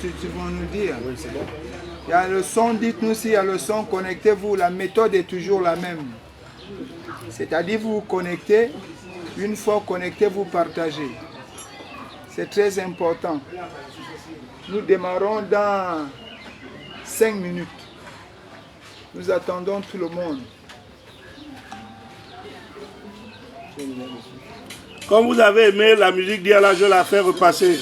vas nous dire. Oui, c'est bon. Il y a le son, dites-nous s'il y a le son, connectez-vous. La méthode est toujours la même. C'est-à-dire vous vous connectez, une fois connecté, vous partagez. C'est très important. Nous démarrons dans 5 minutes. Nous attendons tout le monde. Comme vous avez aimé la musique d'Yala, je la fais repasser.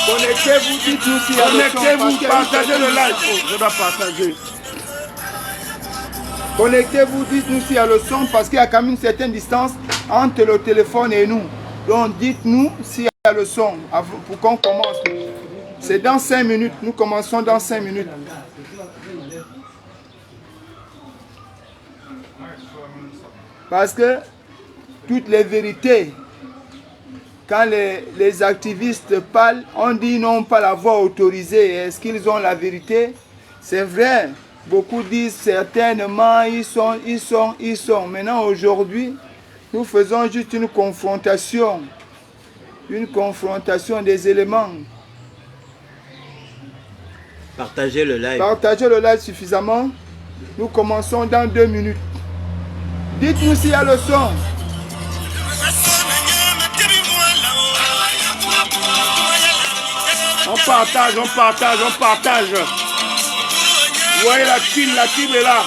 Connectez-vous, dites-nous s'il y a le son. Connectez-vous, partagez le live. Oh, je dois partager. Connectez-vous, dites-nous s'il y a le son parce qu'il y a quand même une certaine distance entre le téléphone et nous. Donc dites-nous s'il y a le son pour qu'on commence. C'est dans 5 minutes. Nous commençons dans 5 minutes. Parce que toutes les vérités, quand les activistes parlent, on dit qu'ils n'ont pas la voix autorisée. Est-ce qu'ils ont la vérité? C'est vrai. Beaucoup disent certainement, ils sont. Maintenant, aujourd'hui, nous faisons juste une confrontation des éléments. Partagez le live. Partagez le live suffisamment. Nous commençons dans 2 minutes. Dites-nous s'il y a le son. On partage, on partage, on partage. Vous voyez la team est là.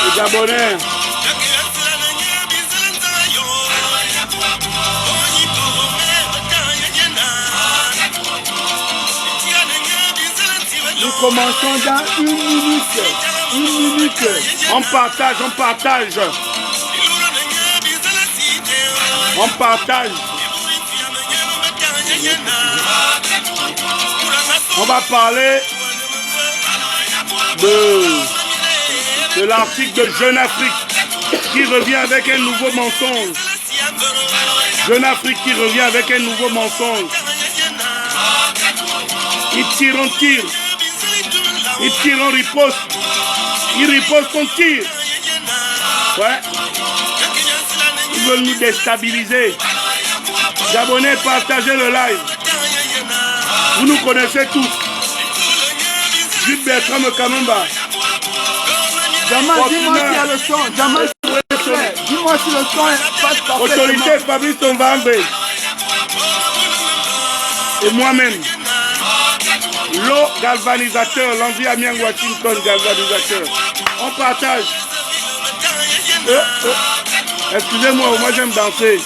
Les Gabonais. Nous commençons dans 1 minute. 1 minute. On partage, on partage. On partage. On va parler de l'article de Jeune Afrique qui revient avec un nouveau mensonge. Jeune Afrique qui revient avec un nouveau mensonge. Ils tirent, on tire. Ils tirent, on riposte. Ils ripostent, on tire. Ouais. Ils veulent nous déstabiliser. Gabonais, partagez le live. Vous nous connaissez tous. Jules Bertrand Kamamba. Jamal, dis-moi s'il y a le son. Jamal, dis-moi si le son passe parfaitement. Autorité Fabrice Tombambe. Et moi-même. L'eau galvanisateur, l'envie Amiens Washington galvanisateur. On partage. Excusez-moi, moi j'aime danser.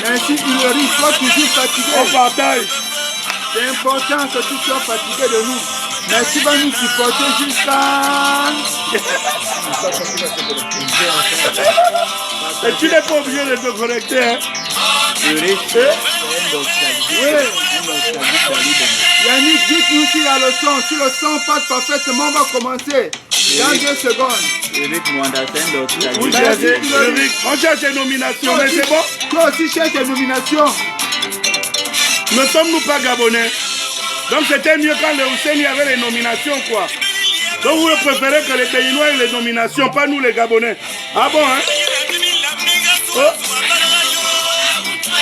Ainsi, Hillary, sois toujours fatigué. On partage. C'est important que tu sois fatigué de nous. Mais tu vas nous supporter jusqu'à... Et tu n'es pas obligé de te connecter. Hein? Oui. Yannick, dites-nous s'il y a le son. Si le son passe parfaitement, on va commencer. Dans 2 secondes. Oui, Eric, on cherche des nominations, mais c'est bon. Toi aussi cherche des nominations. Ne sommes-nous pas Gabonais? Donc c'était mieux quand les Hussein avait les nominations, quoi. Donc vous préférez que les Béninois aient les nominations, pas nous les Gabonais. Ah bon, hein? Oh.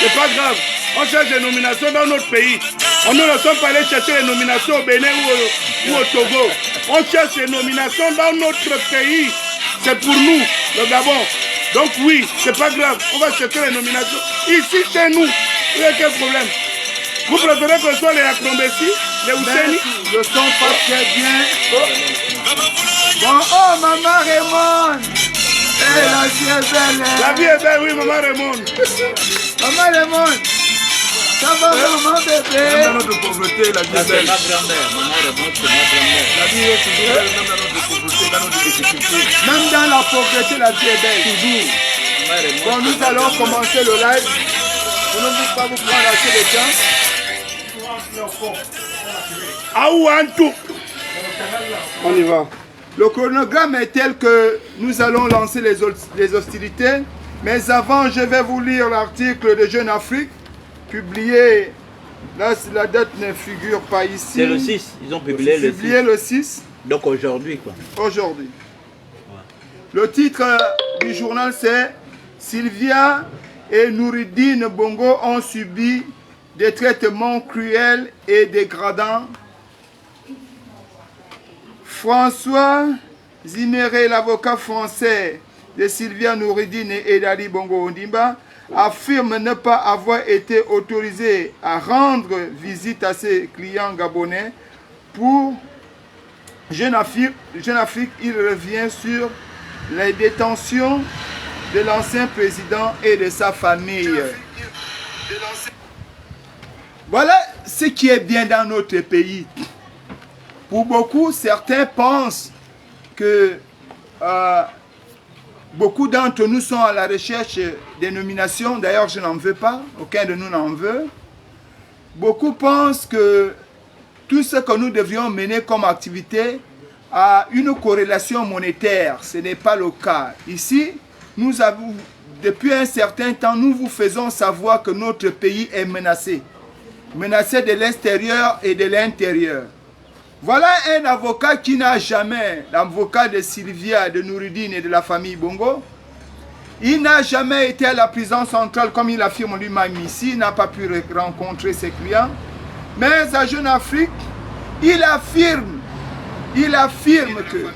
C'est pas grave. On cherche des nominations dans notre pays. On ne sommes pas allés chercher les nominations au Bénin ou au Togo. On cherche les nominations dans notre pays. C'est pour nous, le Gabon. Donc oui, c'est pas grave. On va chercher les nominations ici chez nous. Il y a quel problème? Vous préférez que ce soit les Akrombessi, les Ousseini? Le son passe très bien. Bon, oh, maman Raymond. Eh, la vie est belle. Hein? La vie est belle, oui, maman Raymond. Maman Raymond. Ça va, maman bébé? Même dans notre pauvreté, la vie est belle. Ma grand-mère, maman Raymond, c'est ma grand-mère. La vie est toujours belle, même dans notre pauvreté, dans notre difficulté. Même dans la pauvreté, la vie est belle. Toujours. Bon, nous allons commencer le live. Je ne veux pas vous prendre assez de temps. Aouantou. On y va. Le chronogramme est tel que nous allons lancer les hostilités. Mais avant, je vais vous lire l'article de Jeune Afrique, publié. Là, la date ne figure pas ici. C'est le 6. Ils ont publié le 6. Publié le 6. Donc aujourd'hui, quoi. Aujourd'hui. Ouais. Le titre du journal, c'est Sylvia et Nouridine Bongo ont subi des traitements cruels et dégradants. François Ziméré, l'avocat français de Sylvia Nouridine et Dali Bongo Ondimba, affirme ne pas avoir été autorisé à rendre visite à ses clients gabonais. Pour Jeune Afrique, il revient sur les détentions de l'ancien président et de sa famille. Voilà ce qui est bien dans notre pays. Pour beaucoup, certains pensent que beaucoup d'entre nous sont à la recherche des nominations. D'ailleurs, je n'en veux pas. Aucun de nous n'en veut. Beaucoup pensent que tout ce que nous devrions mener comme activité a une corrélation monétaire. Ce n'est pas le cas. Ici, nous avons, depuis un certain temps, nous vous faisons savoir que notre pays est menacé. Menacé de l'extérieur et de l'intérieur. Voilà un avocat qui n'a jamais, l'avocat de Sylvia, de Nouridine et de la famille Bongo, il n'a jamais été à la prison centrale comme il affirme lui-même ici, il n'a pas pu rencontrer ses clients. Mais à Jeune Afrique, il affirme que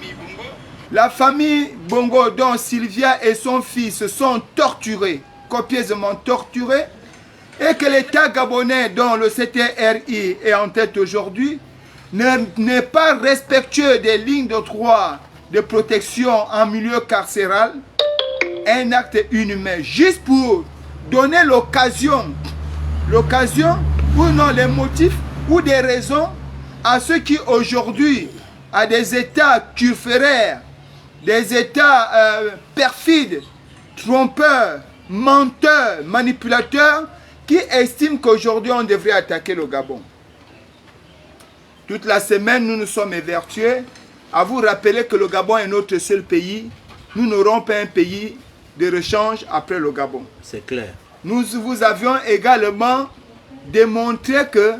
la famille Bongo, dont Sylvia et son fils sont torturés, copieusement torturés, et que l'État gabonais, dont le CTRI est en tête aujourd'hui, n'est pas respectueux des lignes de droit de protection en milieu carcéral, un acte inhumain, juste pour donner l'occasion ou non les motifs ou des raisons à ceux qui aujourd'hui, à des États turféraires, des États perfides, trompeurs, menteurs, manipulateurs, qui estiment qu'aujourd'hui on devrait attaquer le Gabon. Toute la semaine, nous nous sommes évertués à vous rappeler que le Gabon est notre seul pays. Nous n'aurons pas un pays de rechange après le Gabon. C'est clair. Nous vous avions également démontré que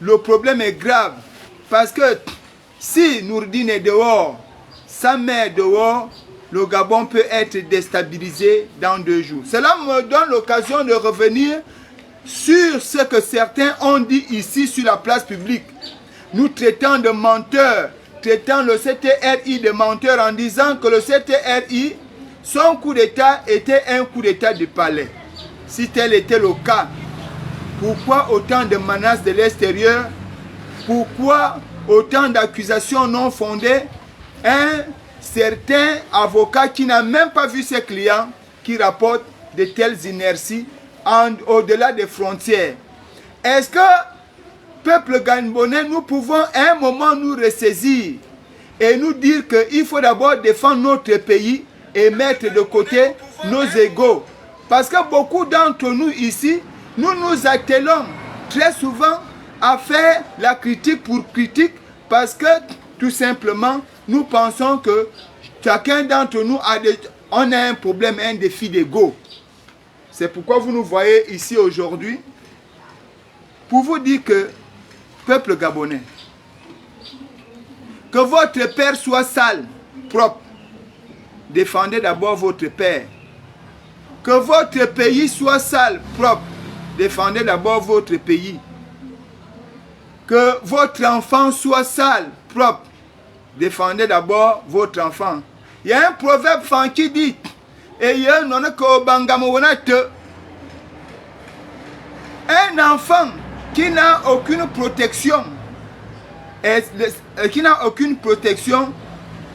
le problème est grave. Parce que si Nouridine est dehors, sa mère est dehors, le Gabon peut être déstabilisé dans 2 jours. Cela me donne l'occasion de revenir sur ce que certains ont dit ici sur la place publique. Nous traitons de menteurs, traitant le CTRI de menteur en disant que le CTRI, son coup d'État était un coup d'État du palais. Si tel était le cas, pourquoi autant de menaces de l'extérieur? Pourquoi autant d'accusations non fondées? Un certain avocat qui n'a même pas vu ses clients, qui rapporte de telles inerties au-delà des frontières. Est-ce que peuple gabonais, nous pouvons à un moment nous ressaisir et nous dire qu'il faut d'abord défendre notre pays et mettre de côté nos égos. Parce que beaucoup d'entre nous ici, nous nous attelons très souvent à faire la critique pour critique parce que tout simplement, nous pensons que chacun d'entre nous on a un problème, un défi d'ego. C'est pourquoi vous nous voyez ici aujourd'hui pour vous dire que peuple gabonais, que votre père soit sale, propre, défendez d'abord votre père. Que votre pays soit sale, propre, défendez d'abord votre pays. Que votre enfant soit sale, propre, défendez d'abord votre enfant. Il y a un proverbe qui dit, un enfant qui n'a aucune protection,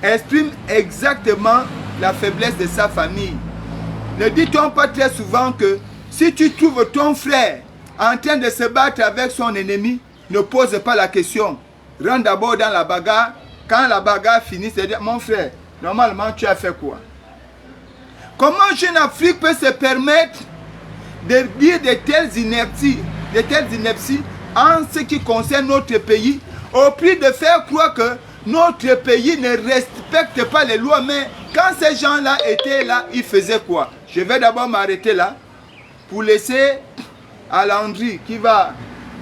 exprime exactement la faiblesse de sa famille. Ne dit-on pas très souvent que si tu trouves ton frère en train de se battre avec son ennemi, ne pose pas la question. Rentre d'abord dans la bagarre. Quand la bagarre finit, c'est dire, mon frère, normalement tu as fait quoi? Comment Jeune Afrique peut se permettre de dire de telles inepties en ce qui concerne notre pays, au prix de faire croire que notre pays ne respecte pas les lois. Mais quand ces gens-là étaient là, ils faisaient quoi? Je vais d'abord m'arrêter là pour laisser à Landry qui va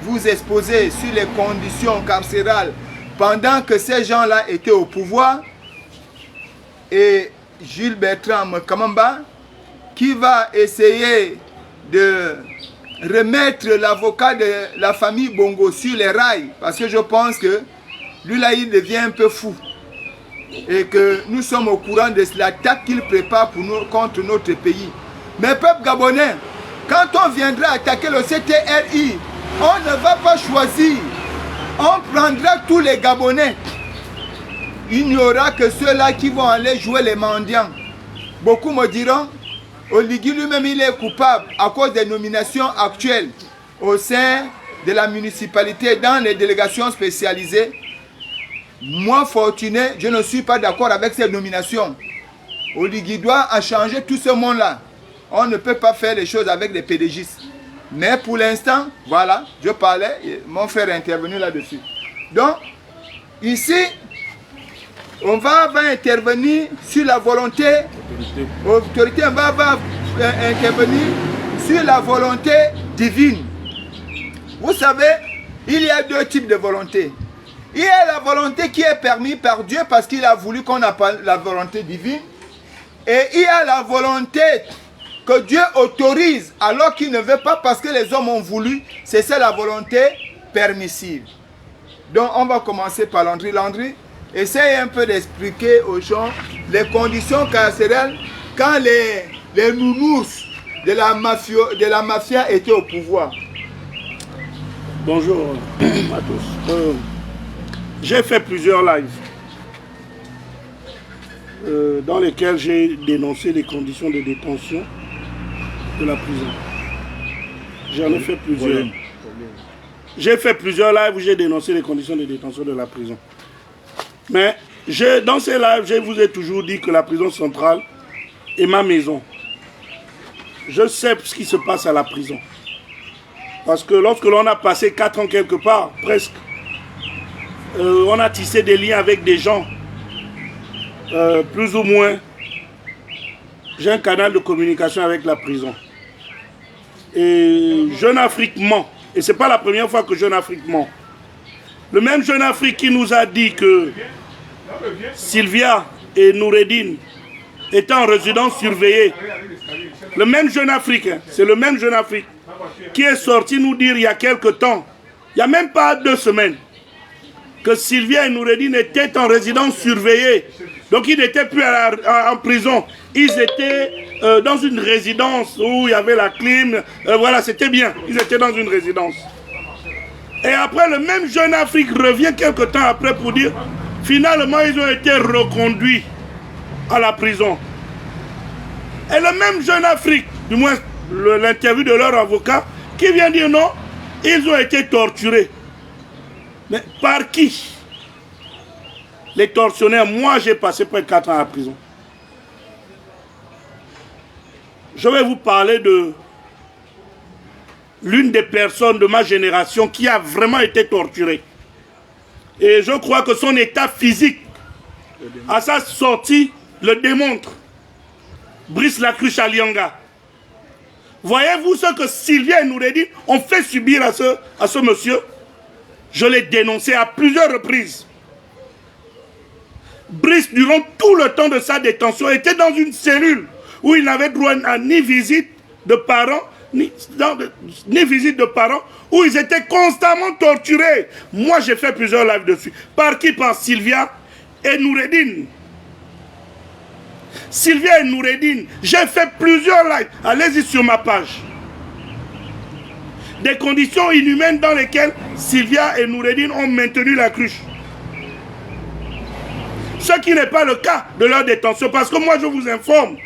vous exposer sur les conditions carcérales pendant que ces gens-là étaient au pouvoir, et Jules Bertrand Kamamba qui va essayer de remettre l'avocat de la famille Bongo sur les rails, parce que je pense que lui là il devient un peu fou et que nous sommes au courant de l'attaque qu'il prépare pour nous, contre notre pays. Mais peuple gabonais, quand on viendra attaquer le CTRI, on ne va pas choisir, on prendra tous les Gabonais. Il n'y aura que ceux-là qui vont aller jouer les mendiants. Beaucoup me diront, Oligui lui-même il est coupable à cause des nominations actuelles au sein de la municipalité dans les délégations spécialisées. Moi, Fortuné, je ne suis pas d'accord avec ces nominations. Oligui doit changer tout ce monde-là. On ne peut pas faire les choses avec des PDGistes. Mais pour l'instant, voilà, je parlais, mon frère est intervenu là-dessus. Donc, ici, on va intervenir sur la volonté, l'autorité va intervenir sur la volonté divine. Vous savez, il y a deux types de volonté. Il y a la volonté qui est permise par Dieu parce qu'il a voulu qu'on appelle la volonté divine. Et il y a la volonté que Dieu autorise alors qu'il ne veut pas parce que les hommes ont voulu. C'est ça la volonté permissive. Donc on va commencer par Landry. Landry, essaye un peu d'expliquer aux gens les conditions carcérales quand les nounours de la mafia étaient au pouvoir. Bonjour à tous. J'ai fait plusieurs lives dans lesquels j'ai dénoncé les conditions de détention de la prison. J'en ai fait plusieurs. J'ai fait plusieurs lives où j'ai dénoncé les conditions de détention de la prison. Mais dans ces lives, je vous ai toujours dit que la prison centrale est ma maison. Je sais ce qui se passe à la prison. Parce que lorsque l'on a passé 4 ans quelque part, presque, on a tissé des liens avec des gens, plus ou moins. J'ai un canal de communication avec la prison. Et Jeune Afrique ment. Et ce n'est pas la première fois que Jeune Afrique ment. Le même Jeune Afrique qui nous a dit que Sylvia et Noureddine étaient en résidence surveillée. Le même Jeune Afrique, c'est le même Jeune Afrique qui est sorti nous dire il y a quelque temps, il n'y a même pas 2 semaines, que Sylvia et Noureddine étaient en résidence surveillée. Donc ils n'étaient plus en prison. Ils étaient dans une résidence où il y avait la clim. Voilà, c'était bien. Ils étaient dans une résidence. Et après, le même Jeune Afrique revient quelque temps après pour dire, finalement, ils ont été reconduits à la prison. Et le même Jeune Afrique, du moins l'interview de leur avocat, qui vient dire non, ils ont été torturés. Mais par qui? Les tortionnaires, moi j'ai passé près de 4 ans à la prison. Je vais vous parler de l'une des personnes de ma génération qui a vraiment été torturée. Et je crois que son état physique, à sa sortie, le démontre. Brice Lacruche Alianga. Voyez-vous ce que Sylvia et Noureddine ont fait subir à ce monsieur? Je l'ai dénoncé à plusieurs reprises. Brice, durant tout le temps de sa détention, était dans une cellule où il n'avait droit à ni visite de parents, ni visite de parents, où ils étaient constamment torturés. Moi, j'ai fait plusieurs lives dessus. Par qui? Par Sylvia et Noureddine. Sylvia et Noureddine, j'ai fait plusieurs lives. Allez-y sur ma page. Des conditions inhumaines dans lesquelles Sylvia et Noureddine ont maintenu la cruche. Ce qui n'est pas le cas de leur détention. Parce que moi, je vous informe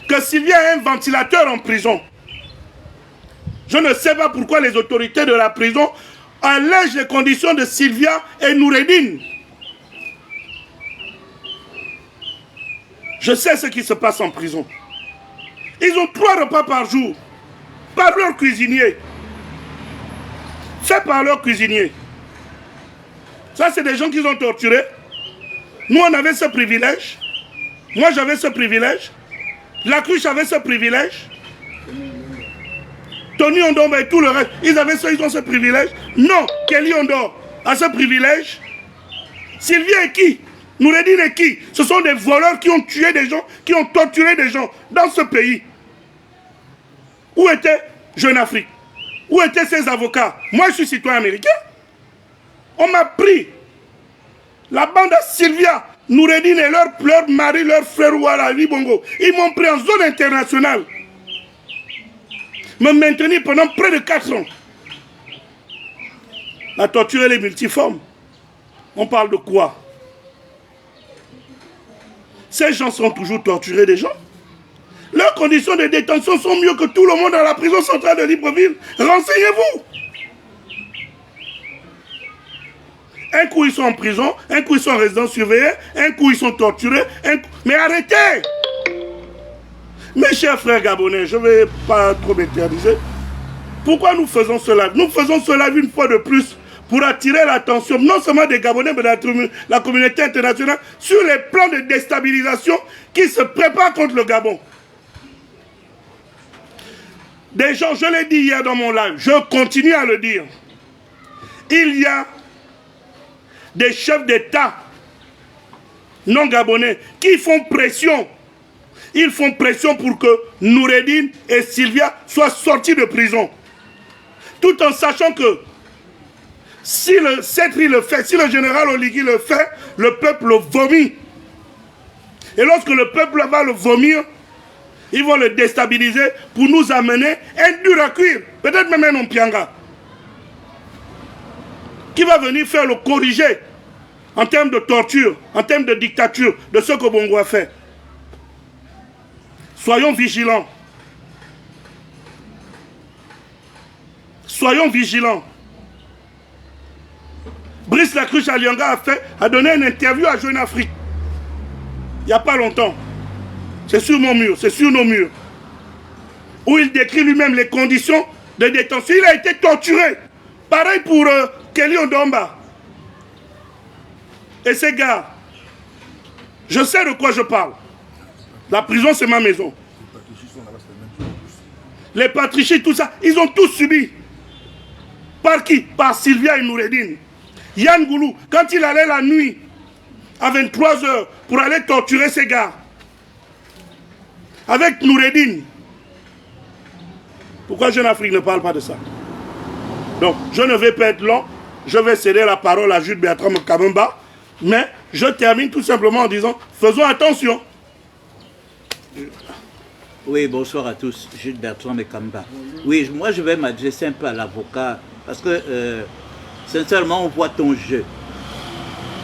que Sylvia a un ventilateur en prison. Je ne sais pas pourquoi les autorités de la prison allègent les conditions de Sylvia et Noureddine. Je sais ce qui se passe en prison. Ils ont 3 repas par jour, par leur cuisinier. faits par leurs cuisiniers. Ça, c'est des gens qu'ils ont torturés. Nous, on avait ce privilège. Moi, j'avais ce privilège. La Cruche avait ce privilège. Tony Ondomba et tout le reste, ils ont ce privilège. Non, Kelly Ondor a ce privilège. Sylvia et qui? Noureddine et qui? Ce sont des voleurs qui ont tué des gens, qui ont torturé des gens dans ce pays. Où était Jeune Afrique? Où étaient ces avocats? Moi, je suis citoyen américain. On m'a pris la bande à Sylvia, Noureddine et leur mari, leur frère Ouara, Libongo. Ils m'ont pris en zone internationale. Me maintenir pendant près de 4 ans. La torture, elle est multiforme. On parle de quoi? Ces gens sont toujours torturés des gens. Leurs conditions de détention sont mieux que tout le monde dans la prison centrale de Libreville. Renseignez-vous. Un coup, ils sont en prison, un coup, ils sont en résidence surveillée, un coup, ils sont torturés. Mais arrêtez! Mes chers frères gabonais, je ne vais pas trop m'éterniser. Pourquoi nous faisons cela? Nous faisons cela une fois de plus pour attirer l'attention, non seulement des Gabonais, mais de la communauté internationale, sur les plans de déstabilisation qui se préparent contre le Gabon. Des gens, je l'ai dit hier dans mon live, je continue à le dire. Il y a des chefs d'État non gabonais qui font pression. Ils font pression pour que Noureddine et Sylvia soient sortis de prison. Tout en sachant que si le Cetri le fait, si le général Oligui le fait, le peuple le vomit. Et lorsque le peuple va le vomir, ils vont le déstabiliser pour nous amener un dur à cuire. Peut-être même un Ompianga. Qui va venir faire le corriger en termes de torture, en termes de dictature, de ce que Bongo a fait. Soyons vigilants. Soyons vigilants. Brice Lacruche Alianga a donné une interview à Jeune Afrique. Il n'y a pas longtemps. C'est sur mon mur, c'est sur nos murs. Où il décrit lui-même les conditions de détention. Il a été torturé. Pareil pour Kelly Ondomba. Et ces gars, je sais de quoi je parle. La prison, c'est ma maison. Les patrichies, tout ça, ils ont tous subi. Par qui? Par Sylvia et Noureddine. Yann Goulou, quand il allait la nuit, à 23 h, pour aller torturer ces gars, avec Noureddine. Pourquoi Jeune Afrique ne parle pas de ça? Donc, je ne vais pas être long. Je vais céder la parole à Jules Bertrand Kamemba. Mais je termine tout simplement en disant, faisons attention. Oui, bonsoir à tous. Jules Bertrand Kamemba. Oui, moi je vais m'adresser un peu à l'avocat. Parce que, sincèrement, on voit ton jeu.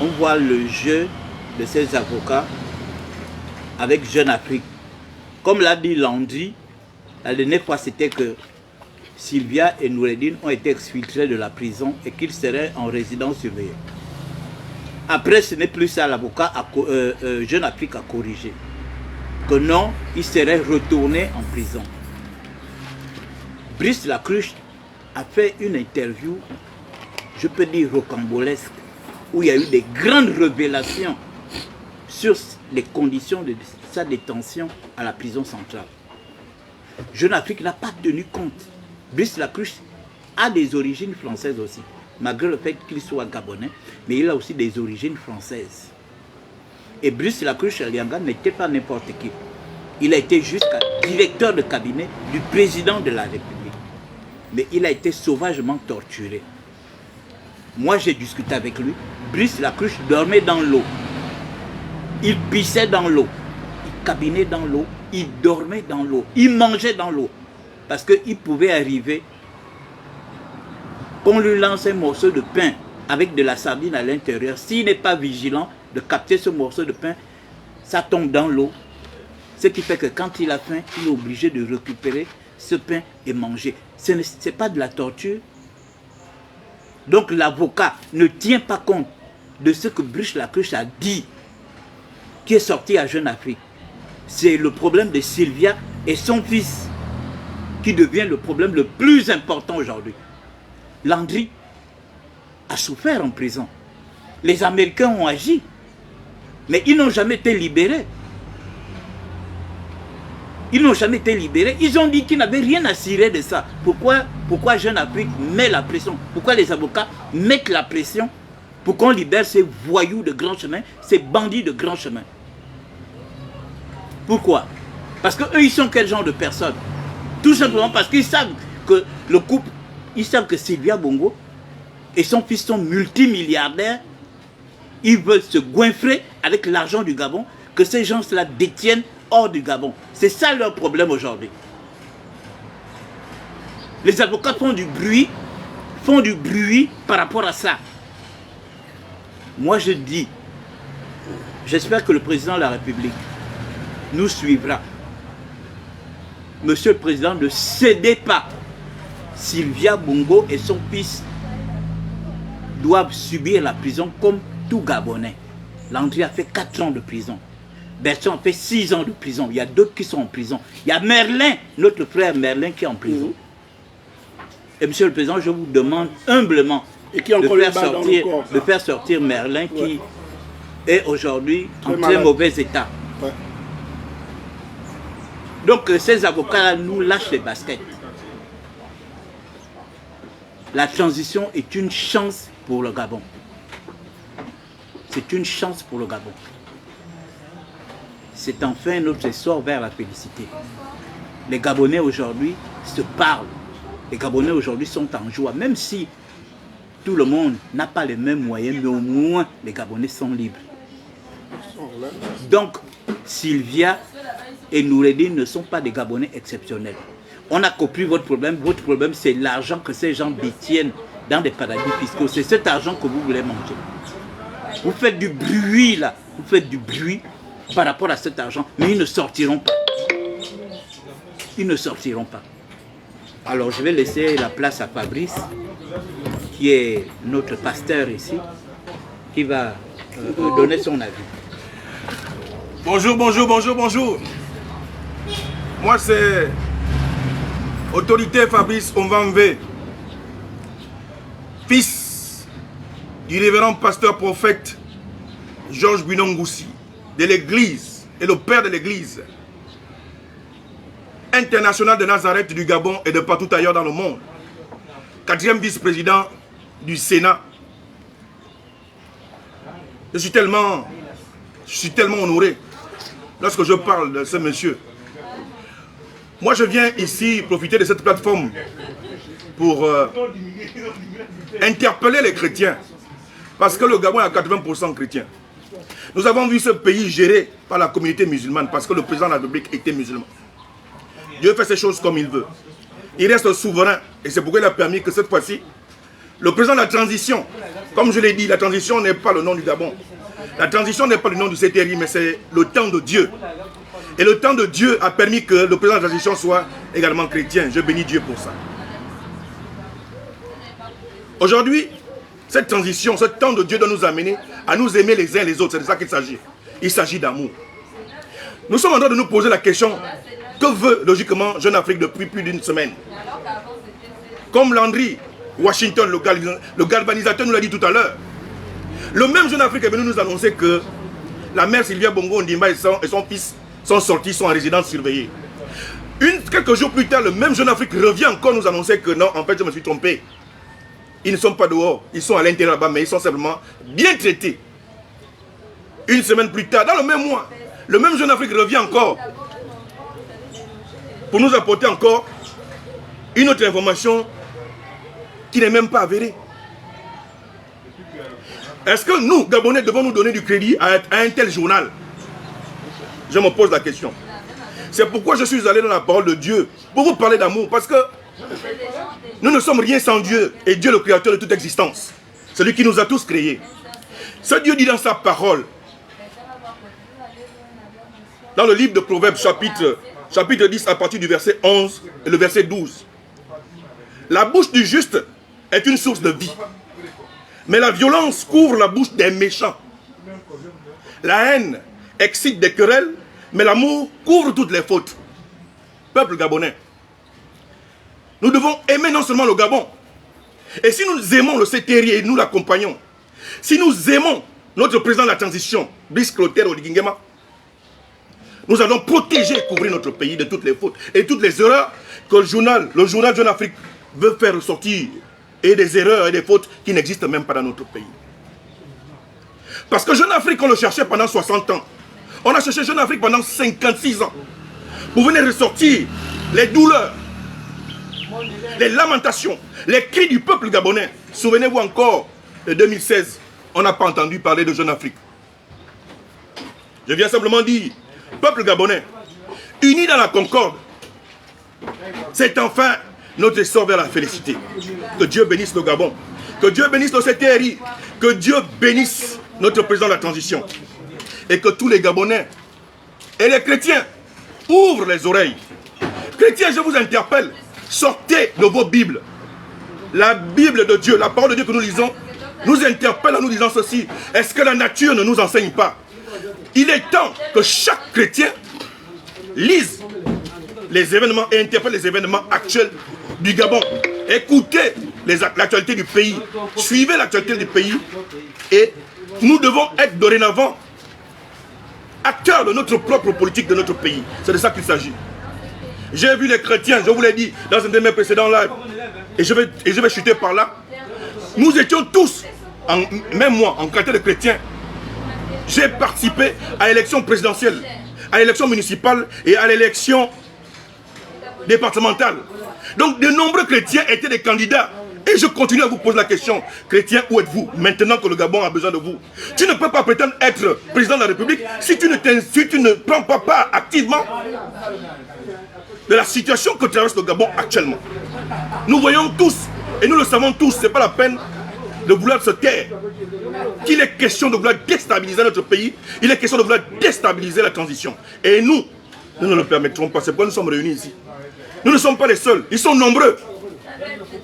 On voit le jeu de ces avocats avec Jeune Afrique. Comme l'a dit Landry, la dernière fois c'était que Sylvia et Noureddine ont été exfiltrés de la prison et qu'ils seraient en résidence surveillée. Après, ce n'est plus ça, l'avocat Jeune Afrique a corrigé. Que non, ils seraient retournés en prison. Brice Lacruche a fait une interview, je peux dire rocambolesque, où il y a eu des grandes révélations sur les conditions de sa détention à la prison centrale. Jeune Afrique n'a pas tenu compte. Brice Lacruche a des origines françaises aussi, malgré le fait qu'il soit gabonais, mais il a aussi des origines françaises. Et Brice Lacruche Alianga n'était pas n'importe qui. Il a été jusqu'à directeur de cabinet du président de la République. Mais il a été sauvagement torturé. Moi, j'ai discuté avec lui. Brice Lacruche dormait dans l'eau. Il pissait dans l'eau. Il cabinait dans l'eau. Il dormait dans l'eau. Il mangeait dans l'eau. Parce qu'il pouvait arriver qu'on lui lance un morceau de pain avec de la sardine à l'intérieur. S'il n'est pas vigilant de capter ce morceau de pain, ça tombe dans l'eau. Ce qui fait que quand il a faim, il est obligé de récupérer ce pain et manger. Ce n'est pas de la torture. Donc l'avocat ne tient pas compte de ce que Brice Lacruche a dit, qui est sorti à Jeune Afrique. C'est le problème de Sylvia et son fils qui devient le problème le plus important aujourd'hui. Landry a souffert en prison. Les Américains ont agi. Mais ils n'ont jamais été libérés. Ils n'ont jamais été libérés. Ils ont dit qu'ils n'avaient rien à cirer de ça. Pourquoi Jeune Afrique met la pression? Pourquoi les avocats mettent la pression pour qu'on libère ces voyous de grand chemin, ces bandits de grand chemin? Pourquoi? Parce qu'eux, ils sont quel genre de personnes? Tout simplement parce qu'ils savent que le couple, ils savent que Sylvia Bongo et son fils sont multimilliardaires. Ils veulent se goinfrer avec l'argent du Gabon que ces gens-là détiennent hors du Gabon. C'est ça leur problème aujourd'hui. Les avocats font du bruit par rapport à ça. Moi je dis, j'espère que le président de la République nous suivra. Monsieur le Président, ne cédez pas. Sylvia Bongo et son fils doivent subir la prison comme tout Gabonais. Landry a fait 4 ans de prison. Bertrand a fait 6 ans de prison. Il y a d'autres qui sont en prison. Il y a Merlin, notre frère Merlin qui est en prison. Et Monsieur le Président, je vous demande humblement de faire sortir Merlin qui est aujourd'hui en très mauvais état. Ouais. Donc ces avocats-là nous lâchent les baskets. La transition est une chance pour le Gabon. C'est une chance pour le Gabon. C'est enfin notre essor vers la félicité. Les Gabonais aujourd'hui se parlent. Les Gabonais aujourd'hui sont en joie. Même si tout le monde n'a pas les mêmes moyens, mais au moins les Gabonais sont libres. Donc, Sylvia et Noureddine ne sont pas des Gabonais exceptionnels. On a compris votre problème. Votre problème, c'est l'argent que ces gens détiennent dans des paradis fiscaux. C'est cet argent que vous voulez manger. Vous faites du bruit là. Vous faites du bruit par rapport à cet argent. Mais ils ne sortiront pas. Ils ne sortiront pas. Alors, je vais laisser la place à Fabrice, qui est notre pasteur ici, qui va donner son avis. Bonjour, bonjour, bonjour, bonjour. Moi, c'est Autorité Fabrice Onvanvé, fils du révérend pasteur prophète Georges Binongoussi, de l'église et le père de l'église internationale de Nazareth du Gabon et de partout ailleurs dans le monde. 4e vice-président du Sénat. Je suis tellement honoré lorsque je parle de ce monsieur. Moi, je viens ici profiter de cette plateforme pour interpeller les chrétiens. Parce que le Gabon est à 80% chrétien. Nous avons vu ce pays géré par la communauté musulmane parce que le président de la République était musulman. Dieu fait ses choses comme il veut. Il reste souverain et c'est pourquoi il a permis que cette fois-ci, le président de la transition, comme je l'ai dit, la transition n'est pas le nom du Gabon. La transition n'est pas le nom du CTRI, mais c'est le temps de Dieu. Et le temps de Dieu a permis que le président de la transition soit également chrétien. Je bénis Dieu pour ça. Aujourd'hui, cette transition, ce temps de Dieu doit nous amener à nous aimer les uns les autres. C'est de ça qu'il s'agit. Il s'agit d'amour. Nous sommes en train de nous poser la question, que veut logiquement Jeune Afrique depuis plus d'une semaine? Comme Landry Washington, le galvanisateur nous l'a dit tout à l'heure. Le même Jeune Afrique est venu nous annoncer que la mère Sylvia Bongo Ondimba et son fils sont sortis, sont en résidence surveillée. Quelques jours plus tard, le même Jeune Afrique revient encore nous annoncer que non, en fait, je me suis trompé. Ils ne sont pas dehors, ils sont à l'intérieur là-bas, mais ils sont simplement bien traités. Une semaine plus tard, dans le même mois, le même Jeune Afrique revient encore pour nous apporter encore une autre information qui n'est même pas avérée. Est-ce que nous, Gabonais, devons nous donner du crédit à un tel journal? Je me pose la question. C'est pourquoi je suis allé dans la parole de Dieu, pour vous parler d'amour, parce que nous ne sommes rien sans Dieu, et Dieu le créateur de toute existence, celui qui nous a tous créés. Ce Dieu dit dans sa parole, dans le livre de Proverbes, chapitre 10, à partir du verset 11 et le verset 12. La bouche du juste est une source de vie, mais la violence couvre la bouche des méchants. La haine excite des querelles, mais l'amour couvre toutes les fautes. Peuple gabonais, nous devons aimer non seulement le Gabon, Et si nous aimons le CTRI et nous l'accompagnons, si nous aimons notre président de la transition, Brice Clotaire Oligingema, nous allons protéger et couvrir notre pays de toutes les fautes et toutes les erreurs que le journal Jeune Afrique veut faire ressortir, et des erreurs et des fautes qui n'existent même pas dans notre pays. Parce que Jeune Afrique, on le cherchait pendant 60 ans. On a cherché Jeune Afrique pendant 56 ans. Pour venir ressortir les douleurs, les lamentations, les cris du peuple gabonais. Souvenez-vous encore de 2016, on n'a pas entendu parler de Jeune Afrique. Je viens simplement dire, peuple gabonais, unis dans la concorde, c'est enfin notre essor vers la félicité. Que Dieu bénisse le Gabon, que Dieu bénisse le CTRI, que Dieu bénisse notre président de la transition. Et que tous les Gabonais et les chrétiens ouvrent les oreilles. Chrétiens, je vous interpelle, sortez de vos Bibles. La Bible de Dieu, la parole de Dieu que nous lisons, nous interpelle en nous disant ceci. Est-ce que la nature ne nous enseigne pas? Il est temps que chaque chrétien lise les événements et interprète les événements actuels du Gabon. Écoutez l'actualité du pays. Suivez l'actualité du pays. Et nous devons être dorénavant acteurs de notre propre politique de notre pays. C'est de ça qu'il s'agit. J'ai vu les chrétiens, je vous l'ai dit dans un de mes précédents lives, et je vais chuter par là. Nous étions tous, même moi, en qualité de chrétien, j'ai participé à l'élection présidentielle, à l'élection municipale et à l'élection départementale. Donc de nombreux chrétiens étaient des candidats. Et je continue à vous poser la question, chrétiens, où êtes-vous maintenant que le Gabon a besoin de vous? Tu ne peux pas prétendre être président de la République si tu ne prends pas part activement de la situation que traverse le Gabon actuellement. Nous voyons tous, et nous le savons tous, ce n'est pas la peine de vouloir se taire, qu'il est question de vouloir déstabiliser notre pays, il est question de vouloir déstabiliser la transition. Et nous ne le permettrons pas, c'est pourquoi nous sommes réunis ici. Nous ne sommes pas les seuls, ils sont nombreux.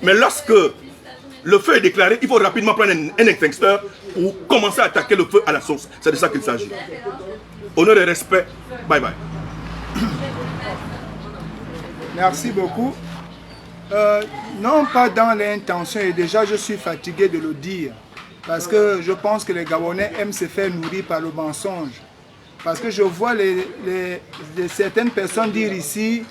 Mais lorsque le feu est déclaré, il faut rapidement prendre un extincteur pour commencer à attaquer le feu à la source. C'est de ça qu'il s'agit. Honneur et respect, bye bye. Merci beaucoup. Non pas dans l'intention, et déjà je suis fatigué de le dire, parce que je pense que les Gabonais aiment se faire nourrir par le mensonge. Parce que je vois certaines personnes dire ici,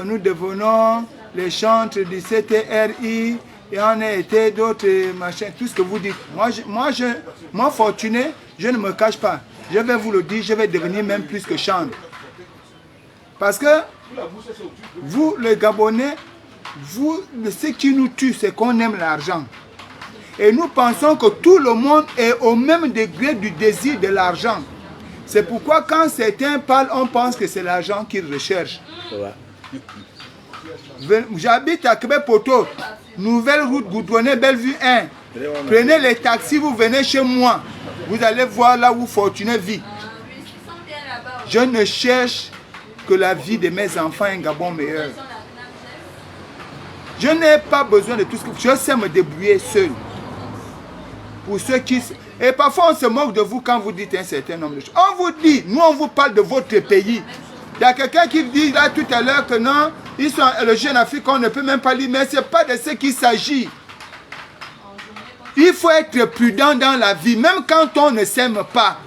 nous devenons les chantres du CTRI, et on a été d'autres machins, tout ce que vous dites. Moi fortuné, je ne me cache pas. Je vais vous le dire, je vais devenir même plus que chantre. Parce que vous, les Gabonais, ce qui nous tue, c'est qu'on aime l'argent. Et nous pensons que tout le monde est au même degré du désir de l'argent. C'est pourquoi quand certains parlent, on pense que c'est l'argent qu'ils recherchent. J'habite à Québec-Poteau, nouvelle route goudronnée Bellevue 1. Prenez les taxis, vous venez chez moi. Vous allez voir là où Fortuné vit. Je ne cherche que la vie de mes enfants un Gabon meilleur. Je n'ai pas besoin de tout ce que... Je sais me débrouiller seul. Pour ceux qui... Et parfois on se moque de vous quand vous dites un certain nombre de choses. On vous dit, nous on vous parle de votre pays. Il y a quelqu'un qui dit là tout à l'heure que non, ils sont le Jeune Afrique, on ne peut même pas lire, mais ce n'est pas de ce qu'il s'agit. Il faut être prudent dans la vie, même quand on ne s'aime pas.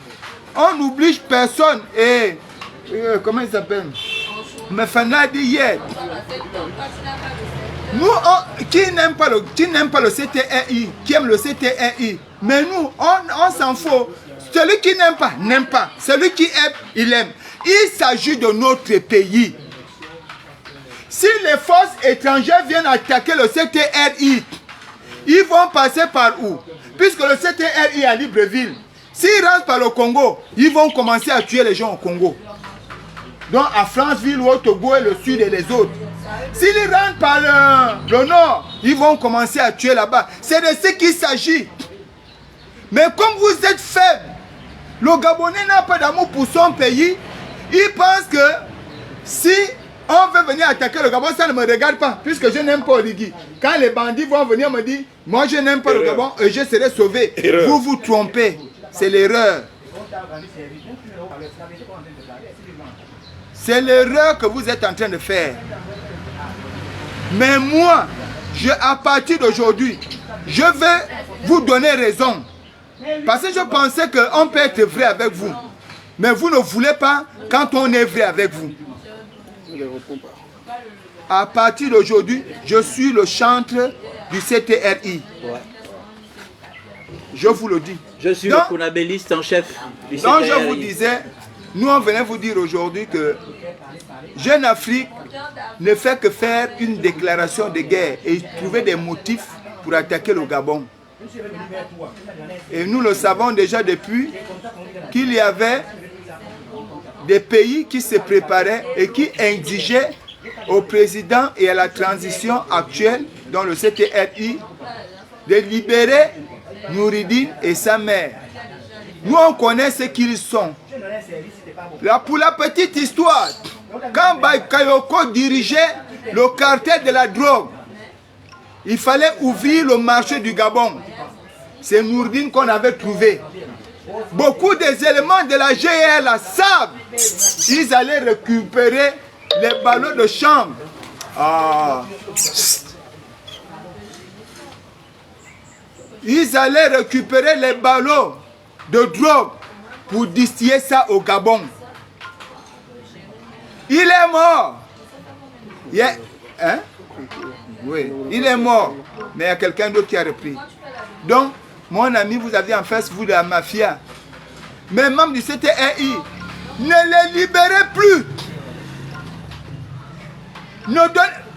On n'oblige personne. Et comment il s'appelle? Mefana dit hier. Nous, qui n'aime pas le CTRI, qui aime le CTRI, mais nous, on s'en fout. Celui qui n'aime pas, n'aime pas. Celui qui aime, il aime. Il s'agit de notre pays. Si les forces étrangères viennent attaquer le CTRI, ils vont passer par où? Puisque le CTRI est à Libreville. S'ils rentrent par le Congo, ils vont commencer à tuer les gens au Congo. Donc à Franceville, au Togo et le sud et les autres. S'ils rentrent par le nord, ils vont commencer à tuer là-bas. C'est de ce qu'il s'agit. Mais comme vous êtes faibles, le Gabonais n'a pas d'amour pour son pays. Il pense que si on veut venir attaquer le Gabon, ça ne me regarde pas, puisque je n'aime pas Oligui. Quand les bandits vont venir me dire, moi je n'aime pas le Gabon et je serai sauvé. Vous vous trompez, c'est l'erreur. C'est l'erreur que vous êtes en train de faire. Mais moi, à partir d'aujourd'hui, je vais vous donner raison. Parce que je pensais qu'on peut être vrai avec vous. Mais vous ne voulez pas quand on est vrai avec vous. À partir d'aujourd'hui, je suis le chantre du CTRI. Je vous le dis. Je suis le conabelliste en chef du CTRI. Donc je vous disais, nous on venait vous dire aujourd'hui que Jeune Afrique ne fait que faire une déclaration de guerre et trouver des motifs pour attaquer le Gabon. Et nous le savons déjà depuis qu'il y avait des pays qui se préparaient et qui exigeaient au président et à la transition actuelle dans le CTRI de libérer Nouridine et sa mère. Nous on connaît ce qu'ils sont. Là, pour la petite histoire, quand Bakayoko dirigeait le cartel de la drogue, il fallait ouvrir le marché du Gabon. C'est Nouridine qu'on avait trouvé. Beaucoup des éléments de la GR la savent. Ils allaient récupérer les ballots de chambre. Ils allaient récupérer les ballots de drogue pour distiller ça au Gabon. Il est mort. Oui, il est mort. Mais il y a quelqu'un d'autre qui a repris. Donc, mon ami, vous avez en face, vous, de la mafia. Mais membres du CTRI, ne les libérez plus.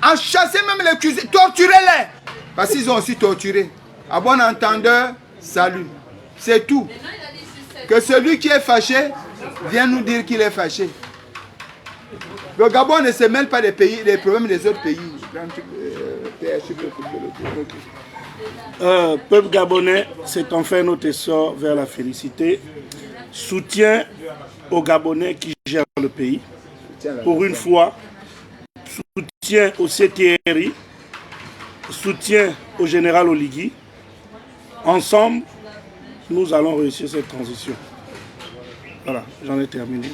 Enchassez même les accusés, torturez-les. Parce qu'ils ont aussi torturé. À bon entendeur, salut. C'est tout. Que celui qui est fâché vienne nous dire qu'il est fâché. Le Gabon ne se mêle pas des pays, des problèmes des autres pays. Peuple gabonais, c'est enfin notre essor vers la félicité. Soutien aux Gabonais qui gèrent le pays. Pour une fois, soutien au CTRI, soutien au général Oligui. Ensemble, nous allons réussir cette transition. Voilà, j'en ai terminé.